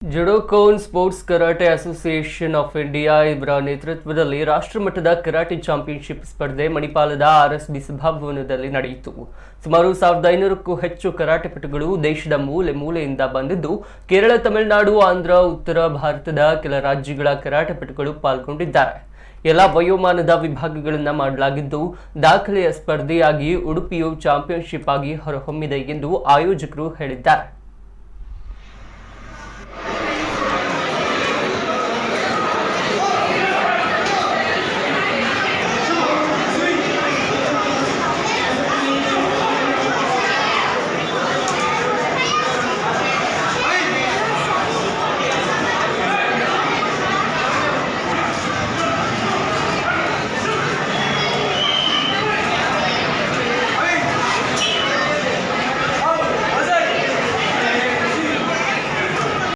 ಜುಡೋಕೋನ್ sports karate association of India ಇವರ ನೇತೃತ್ವದಲ್ಲಿ ರಾಷ್ಟ್ರಮಟ್ಟದ ಕರಾಟೆ ಚಾಂಪಿಯನ್ಶಿಪ್ ಸ್ಪರ್ಧೆ ಮಣಿಪಾಲದ ಆರ್ಎಸ್ಬಿ ಸಭಾಭವನದಲ್ಲಿ ನಡೆಯಿತು. ಸುಮಾರು 1500ಕ್ಕೂ ಹೆಚ್ಚು ಕರಾಟೆಪಟುಗಳು ದೇಶದ ಮೂಲೆ ಮೂಲೆಯಿಂದ ಬಂದಿದ್ದು, ಕೇರಳ, ತಮಿಳುನಾಡು, ಆಂಧ್ರ, ಉತ್ತರ ಭಾರತದ ಕೆಲ ರಾಜ್ಯಗಳ ಕರಾಟೆಪಟುಗಳು ಪಾಲ್ಗೊಂಡಿದ್ದಾರೆ. ಎಲ್ಲ ವಯೋಮಾನದ ವಿಭಾಗಗಳನ್ನು ಮಾಡಲಾಗಿದ್ದು, ದಾಖಲೆಯ ಸ್ಪರ್ಧೆಯಾಗಿ ಉಡುಪಿಯು ಚಾಂಪಿಯನ್ಶಿಪ್ ಆಗಿ ಹೊರಹೊಮ್ಮಿದೆ ಎಂದು ಆಯೋಜಕರು ಹೇಳಿದ್ದಾರೆ.